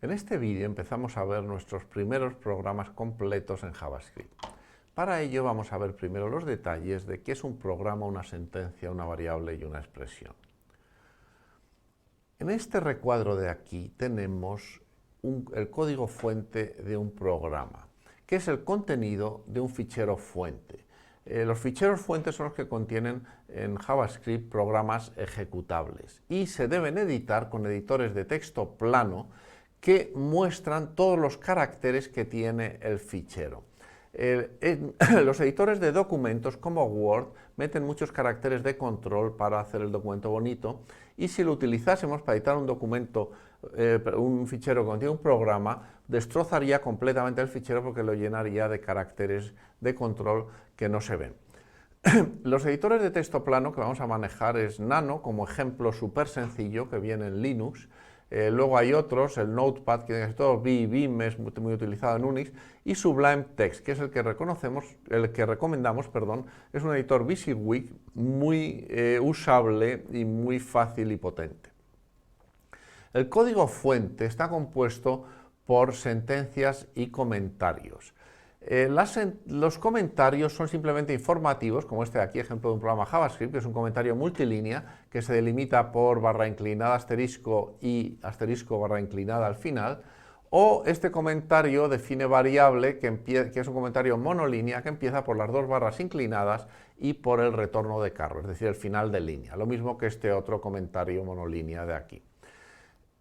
En este vídeo empezamos a ver nuestros primeros programas completos en JavaScript. Para ello vamos a ver primero los detalles de qué es un programa, una sentencia, una variable y una expresión. En este recuadro de aquí tenemos el código fuente de un programa, que es el contenido de un fichero fuente. Los ficheros fuentes son los que contienen en JavaScript programas ejecutables y se deben editar con editores de texto plano que muestran todos los caracteres que tiene el fichero. Los editores de documentos como Word meten muchos caracteres de control para hacer el documento bonito, y si lo utilizásemos para editar un documento, un fichero que contiene un programa, destrozaría completamente el fichero porque lo llenaría de caracteres de control que no se ven. Los editores de texto plano que vamos a manejar es Nano, como ejemplo súper sencillo que viene en Linux. Luego hay otros, el Notepad, que es todo Vim, es muy utilizado en Unix, y Sublime Text, que es el que recomendamos, es un editor WYSIWYG muy usable y muy fácil y potente. El código fuente está compuesto por sentencias y comentarios. Los comentarios son simplemente informativos, como este de aquí, ejemplo de un programa JavaScript, que es un comentario multilínea que se delimita por barra inclinada asterisco y asterisco barra inclinada al final, o este comentario define variable, que es un comentario monolínea que empieza por las dos barras inclinadas y por el retorno de carro, es decir, el final de línea, lo mismo que este otro comentario monolínea de aquí.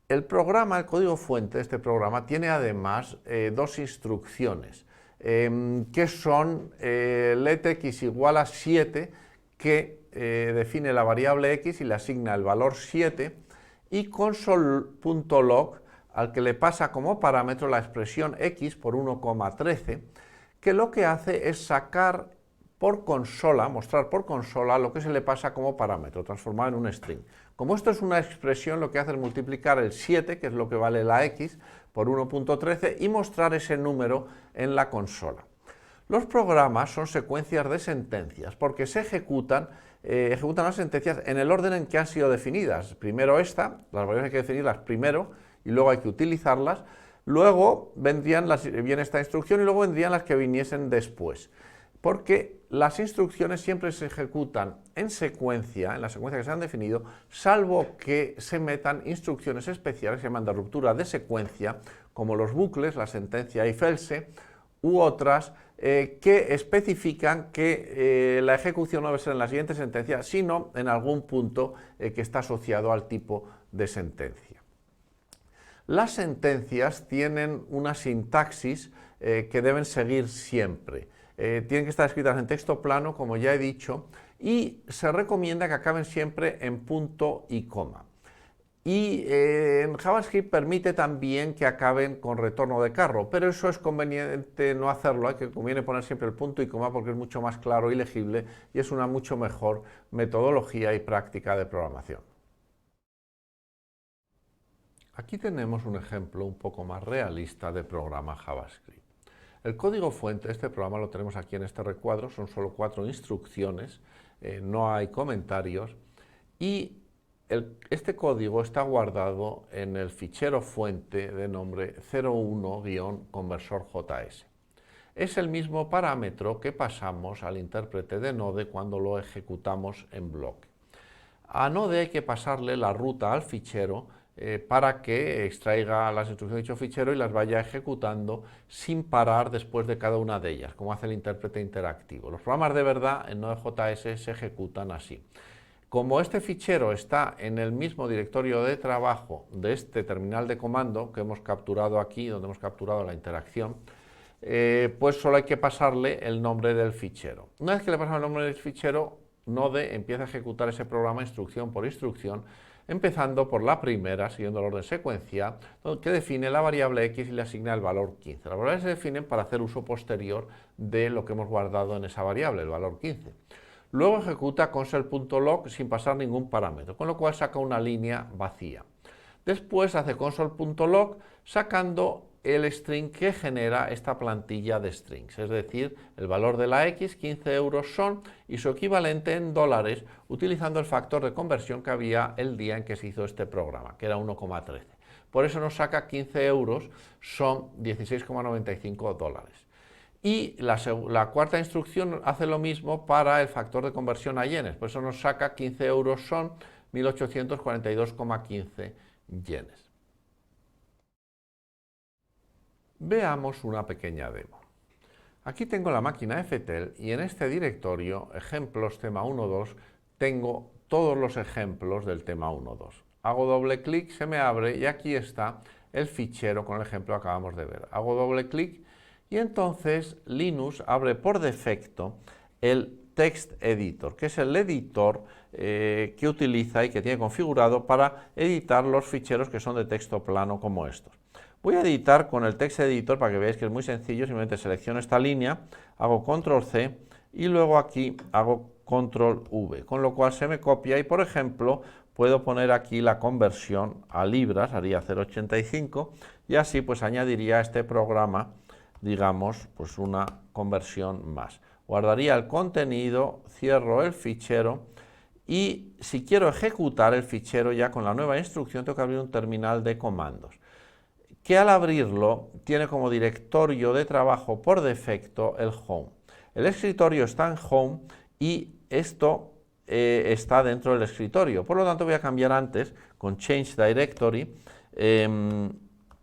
El código fuente de este programa tiene además dos instrucciones, que son let x igual a 7, que define la variable x y le asigna el valor 7, y console.log, al que le pasa como parámetro la expresión x por 1,13, que lo que hace es sacar por consola, mostrar por consola lo que se le pasa como parámetro, transformado en un string. Como esto es una expresión, lo que hace es multiplicar el 7, que es lo que vale la x, por 1,13 y mostrar ese número en la consola. Los programas son secuencias de sentencias porque se ejecutan las sentencias en el orden en que han sido definidas. Primero las variables hay que definirlas primero y luego hay que utilizarlas. Luego viene esta instrucción y luego vendrían las que viniesen después. Porque las instrucciones siempre se ejecutan en secuencia, en la secuencia que se han definido, salvo que se metan instrucciones especiales que se llaman de ruptura de secuencia, como los bucles, la sentencia if else, u otras que especifican que la ejecución no debe ser en la siguiente sentencia, sino en algún punto que está asociado al tipo de sentencia. Las sentencias tienen una sintaxis que deben seguir siempre. Tienen que estar escritas en texto plano, como ya he dicho, y se recomienda que acaben siempre en punto y coma. Y en JavaScript permite también que acaben con retorno de carro, pero eso es conveniente no hacerlo, conviene poner siempre el punto y coma porque es mucho más claro y legible y es una mucho mejor metodología y práctica de programación. Aquí tenemos un ejemplo un poco más realista de programa JavaScript. El código fuente de este programa lo tenemos aquí en este recuadro, son solo 4 instrucciones, no hay comentarios, y este código está guardado en el fichero fuente de nombre 01-conversor.js. Es el mismo parámetro que pasamos al intérprete de Node cuando lo ejecutamos en bloque. A Node hay que pasarle la ruta al fichero para que extraiga las instrucciones de dicho fichero y las vaya ejecutando sin parar después de cada una de ellas, como hace el intérprete interactivo. Los programas de verdad en Node.js se ejecutan así. Como este fichero está en el mismo directorio de trabajo de este terminal de comando que hemos capturado aquí, donde hemos capturado la interacción, pues solo hay que pasarle el nombre del fichero. Una vez que le pasamos el nombre del fichero, Node empieza a ejecutar ese programa instrucción por instrucción, empezando por la primera, siguiendo el orden secuencial, que define la variable x y le asigna el valor 15. Las variables se definen para hacer uso posterior de lo que hemos guardado en esa variable, el valor 15. Luego ejecuta console.log sin pasar ningún parámetro, con lo cual saca una línea vacía. Después hace console.log sacando el string que genera esta plantilla de strings, es decir, el valor de la x, 15 euros son, y su equivalente en dólares, utilizando el factor de conversión que había el día en que se hizo este programa, que era 1,13. por eso nos saca 15 euros, son 16,95 dólares. Y la cuarta instrucción hace lo mismo para el factor de conversión a yenes, por eso nos saca 15 euros, son 1842,15 yenes. Veamos una pequeña demo. Aquí tengo la máquina FTEL y en este directorio, ejemplos tema 1.2, tengo todos los ejemplos del tema 1.2. Hago doble clic, se me abre y aquí está el fichero con el ejemplo que acabamos de ver. Hago doble clic y entonces Linux abre por defecto el Text Editor, que es el editor que utiliza y que tiene configurado para editar los ficheros que son de texto plano como estos. Voy a editar con el Text Editor para que veáis que es muy sencillo, simplemente selecciono esta línea, hago Control C y luego aquí hago Control V, con lo cual se me copia y por ejemplo puedo poner aquí la conversión a libras, haría 0,85 y así pues añadiría a este programa, digamos, pues una conversión más. Guardaría el contenido, cierro el fichero y si quiero ejecutar el fichero ya con la nueva instrucción tengo que abrir un terminal de comandos, que al abrirlo tiene como directorio de trabajo por defecto el Home. El escritorio está en Home y esto está dentro del escritorio. Por lo tanto voy a cambiar antes con Change Directory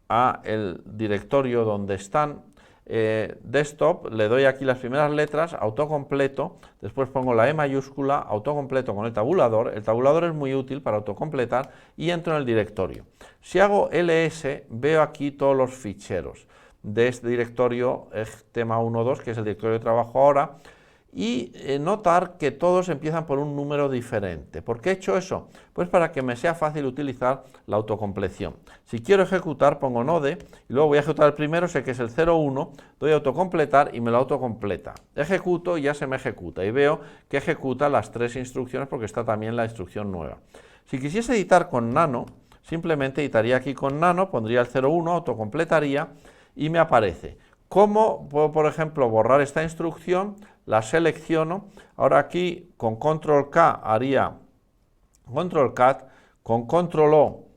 a el directorio donde están desktop, le doy aquí las primeras letras, autocompleto, después pongo la E mayúscula, autocompleto con el tabulador es muy útil para autocompletar y entro en el directorio. Si hago ls, veo aquí todos los ficheros de este directorio tema 1.2, que es el directorio de trabajo ahora, y notar que todos empiezan por un número diferente. ¿Por qué he hecho eso? Pues para que me sea fácil utilizar la autocompleción. Si quiero ejecutar, pongo node y luego voy a ejecutar el primero, sé que es el 01, doy a autocompletar y me lo autocompleta. Ejecuto y ya se me ejecuta y veo que ejecuta las 3 instrucciones porque está también la instrucción nueva. Si quisiese editar con nano, simplemente editaría aquí con nano, pondría el 01, autocompletaría y me aparece. ¿Cómo puedo, por ejemplo, borrar esta instrucción? La selecciono, ahora aquí con Control K haría Control Cat, con Control O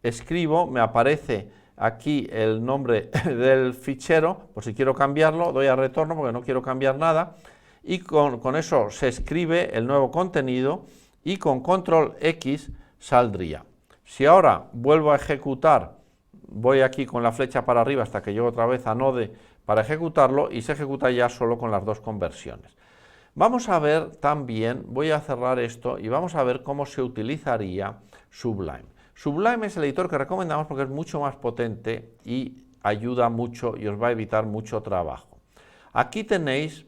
escribo, me aparece aquí el nombre del fichero, por si quiero cambiarlo, doy a retorno porque no quiero cambiar nada, y con eso se escribe el nuevo contenido y con Control X saldría. Si ahora vuelvo a ejecutar, voy aquí con la flecha para arriba hasta que llego otra vez a Node para ejecutarlo y se ejecuta ya solo con las 2 conversiones. Vamos a ver también, voy a cerrar esto y vamos a ver cómo se utilizaría Sublime. Sublime es el editor que recomendamos porque es mucho más potente y ayuda mucho y os va a evitar mucho trabajo. Aquí tenéis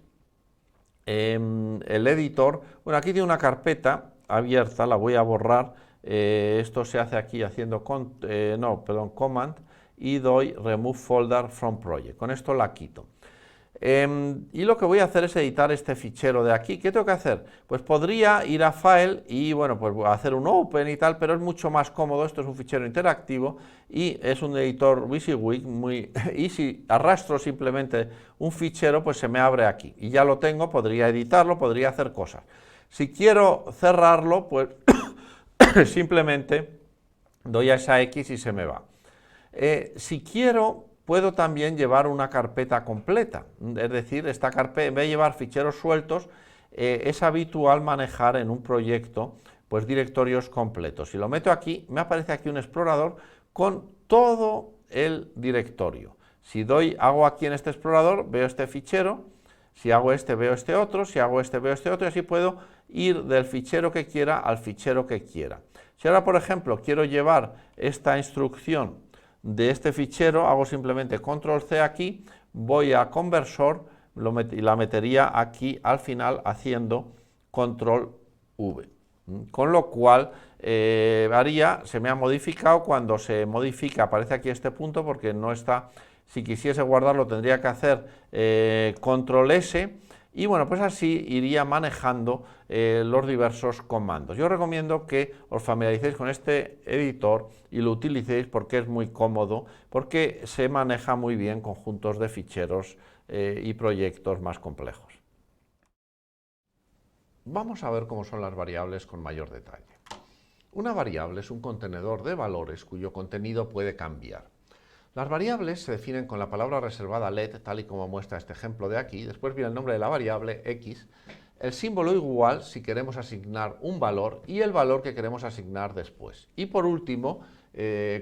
el editor, bueno, aquí tiene una carpeta abierta, la voy a borrar, esto se hace aquí haciendo command y doy remove folder from project, con esto la quito. Y lo que voy a hacer es editar este fichero de aquí. ¿Qué tengo que hacer? Pues podría ir a File y bueno, pues hacer un Open y tal, pero es mucho más cómodo. Esto es un fichero interactivo y es un editor WYSIWYG muy y si arrastro simplemente un fichero, pues se me abre aquí y ya lo tengo, podría editarlo, podría hacer cosas. Si quiero cerrarlo, pues simplemente doy a esa X y se me va. Si quiero, puedo también llevar una carpeta completa, es decir, esta carpeta, en vez de llevar ficheros sueltos, es habitual manejar en un proyecto pues directorios completos. Si lo meto aquí, me aparece aquí un explorador con todo el directorio. Si hago aquí en este explorador, veo este fichero, si hago este, veo este otro, si hago este, veo este otro, y así puedo ir del fichero que quiera al fichero que quiera. Si ahora, por ejemplo, quiero llevar esta instrucción de este fichero, hago simplemente Control C aquí, voy a Conversor y la metería aquí al final haciendo Control V. Con lo cual se me ha modificado, cuando se modifica aparece aquí este punto porque no está, si quisiese guardarlo tendría que hacer Control S y bueno, pues así iría manejando los diversos comandos. Yo recomiendo que os familiaricéis con este editor y lo utilicéis porque es muy cómodo, porque se maneja muy bien conjuntos de ficheros y proyectos más complejos. Vamos a ver cómo son las variables con mayor detalle. Una variable es un contenedor de valores cuyo contenido puede cambiar. Las variables se definen con la palabra reservada let, tal y como muestra este ejemplo de aquí. Después viene el nombre de la variable, x, el símbolo igual si queremos asignar un valor y el valor que queremos asignar después. Y por último,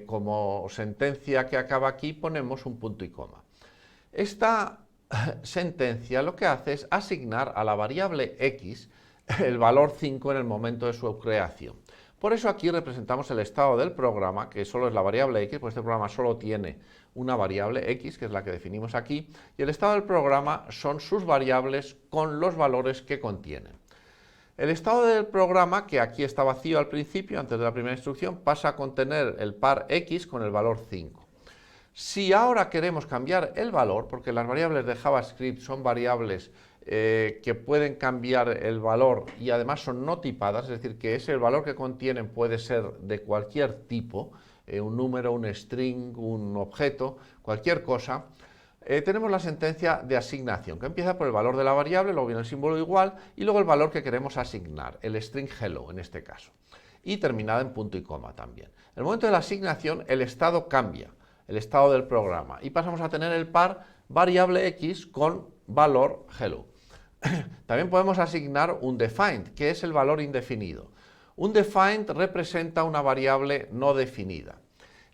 como sentencia que acaba aquí, ponemos un punto y coma. Esta sentencia lo que hace es asignar a la variable x el valor 5 en el momento de su creación. Por eso aquí representamos el estado del programa, que solo es la variable x, pues este programa solo tiene una variable x, que es la que definimos aquí, y el estado del programa son sus variables con los valores que contienen. El estado del programa, que aquí está vacío al principio, antes de la primera instrucción, pasa a contener el par x con el valor 5. Si ahora queremos cambiar el valor, porque las variables de JavaScript son variables que pueden cambiar el valor y además son no tipadas, es decir, que el valor que contienen puede ser de cualquier tipo, un número, un string, un objeto, cualquier cosa, tenemos la sentencia de asignación, que empieza por el valor de la variable, luego viene el símbolo igual y luego el valor que queremos asignar, el string hello en este caso, y terminada en punto y coma también. En el momento de la asignación, el estado cambia, el estado del programa, y pasamos a tener el par variable x con valor hello. También podemos asignar un defined, que es el valor indefinido. Un defined representa una variable no definida.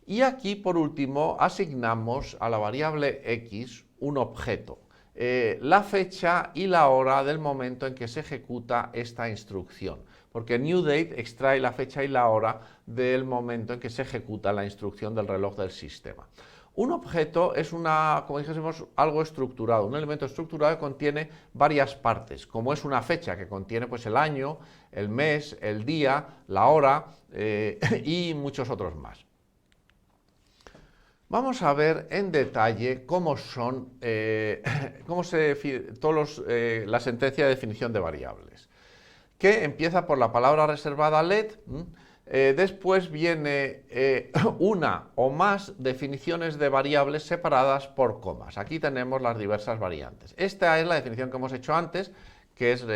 Y aquí, por último, asignamos a la variable x un objeto, la fecha y la hora del momento en que se ejecuta esta instrucción, porque newDate extrae la fecha y la hora del momento en que se ejecuta la instrucción del reloj del sistema. Un objeto es como dijésemos, algo estructurado, un elemento estructurado que contiene varias partes, como es una fecha que contiene pues, el año, el mes, el día, la hora y muchos otros más. Vamos a ver en detalle cómo son la sentencia de definición de variables, que empieza por la palabra reservada let. Después viene una o más definiciones de variables separadas por comas. Aquí tenemos las diversas variantes. Esta es la definición que hemos hecho antes, que es,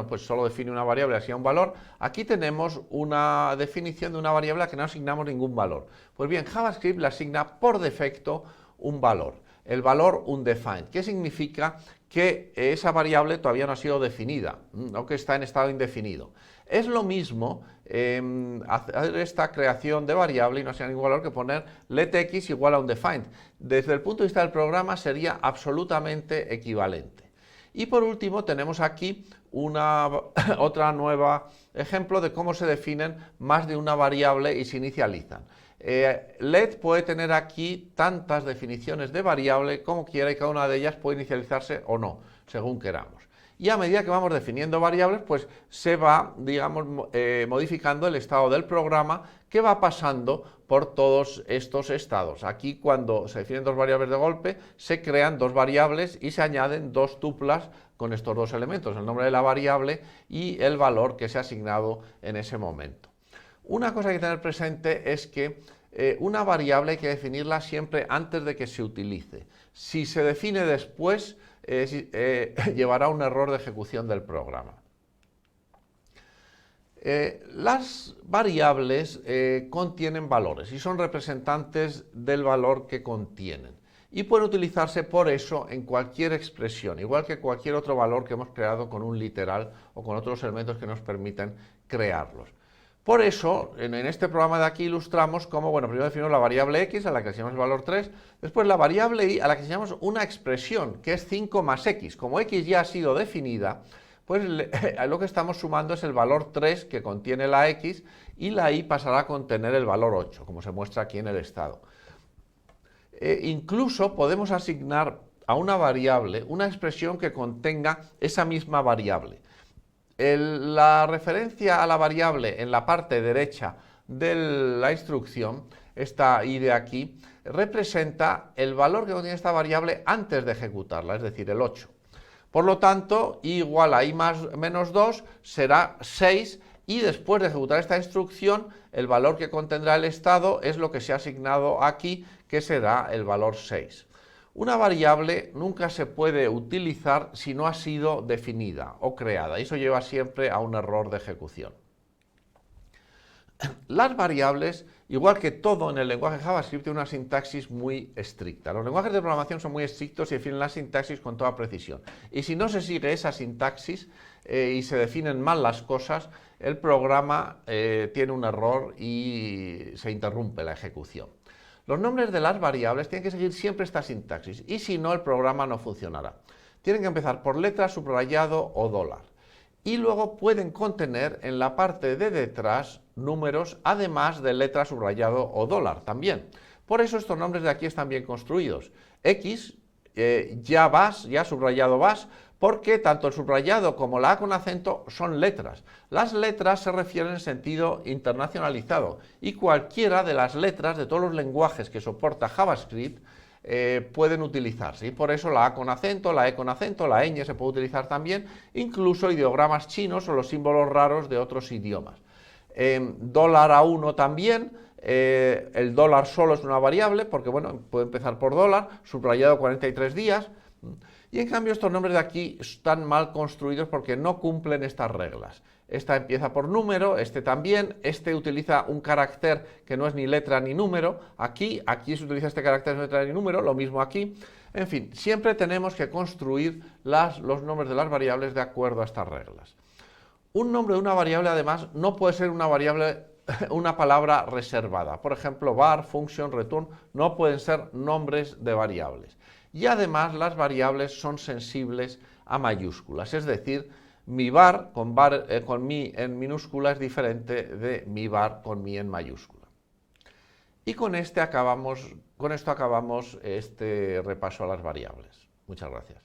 pues solo define una variable, asigna un valor. Aquí tenemos una definición de una variable a la que no asignamos ningún valor. Pues bien, JavaScript le asigna por defecto un valor, el valor undefined, que significa que esa variable todavía no ha sido definida, o que está en estado indefinido. Es lo mismo hacer esta creación de variable y no asignar ningún valor que poner letx igual a undefined. Desde el punto de vista del programa sería absolutamente equivalente. Y por último tenemos aquí otra nueva ejemplo de cómo se definen más de una variable y se inicializan. Let puede tener aquí tantas definiciones de variable como quiera y cada una de ellas puede inicializarse o no, según queramos. Y a medida que vamos definiendo variables, pues se va, digamos, modificando el estado del programa que va pasando por todos estos estados. Aquí, cuando se definen dos variables de golpe, se crean dos variables y se añaden dos tuplas con estos dos elementos, el nombre de la variable y el valor que se ha asignado en ese momento. Una cosa que hay que tener presente es que una variable hay que definirla siempre antes de que se utilice. Si se define después, llevará un error de ejecución del programa. Las variables contienen valores y son representantes del valor que contienen y pueden utilizarse por eso en cualquier expresión, igual que cualquier otro valor que hemos creado con un literal o con otros elementos que nos permiten crearlos. Por eso, en este programa de aquí ilustramos cómo, primero definimos la variable x, a la que asignamos el valor 3, después la variable y, a la que asignamos una expresión, que es 5 más x. Como x ya ha sido definida, pues lo que estamos sumando es el valor 3 que contiene la x y la y pasará a contener el valor 8, como se muestra aquí en el estado. Incluso podemos asignar a una variable una expresión que contenga esa misma variable. La referencia a la variable en la parte derecha de la instrucción, esta y de aquí, representa el valor que contiene esta variable antes de ejecutarla, es decir, el 8. Por lo tanto, i igual a i menos 2 será 6 y después de ejecutar esta instrucción, el valor que contendrá el estado es lo que se ha asignado aquí, que será el valor 6. Una variable nunca se puede utilizar si no ha sido definida o creada, y eso lleva siempre a un error de ejecución. Las variables, igual que todo en el lenguaje JavaScript, tiene una sintaxis muy estricta. Los lenguajes de programación son muy estrictos y definen la sintaxis con toda precisión. Y si no se sigue esa sintaxis y se definen mal las cosas, el programa tiene un error y se interrumpe la ejecución. Los nombres de las variables tienen que seguir siempre esta sintaxis y si no, el programa no funcionará. Tienen que empezar por letra, subrayado o dólar. Y luego pueden contener en la parte de detrás números, además de letra, subrayado o dólar también. Por eso estos nombres de aquí están bien construidos. X, ya subrayado vas, porque tanto el subrayado como la A con acento son letras. Las letras se refieren en sentido internacionalizado y cualquiera de las letras de todos los lenguajes que soporta JavaScript pueden utilizarse, y por eso la A con acento, la E con acento, la ñ se puede utilizar también, incluso ideogramas chinos o los símbolos raros de otros idiomas. Dólar A1 también, el dólar solo es una variable, porque bueno, puede empezar por dólar, subrayado 43 días, y en cambio estos nombres de aquí están mal construidos porque no cumplen estas reglas. Esta empieza por número, este también, este utiliza un carácter que no es ni letra ni número, aquí se utiliza este carácter no es letra ni número, lo mismo aquí. En fin, siempre tenemos que construir los nombres de las variables de acuerdo a estas reglas. Un nombre de una variable además no puede ser una variable, una palabra reservada. Por ejemplo, var, function, return no pueden ser nombres de variables. Y además las variables son sensibles a mayúsculas, es decir, mi var con mi en minúscula es diferente de mi var con mi en mayúscula. Y con esto acabamos este repaso a las variables. Muchas gracias.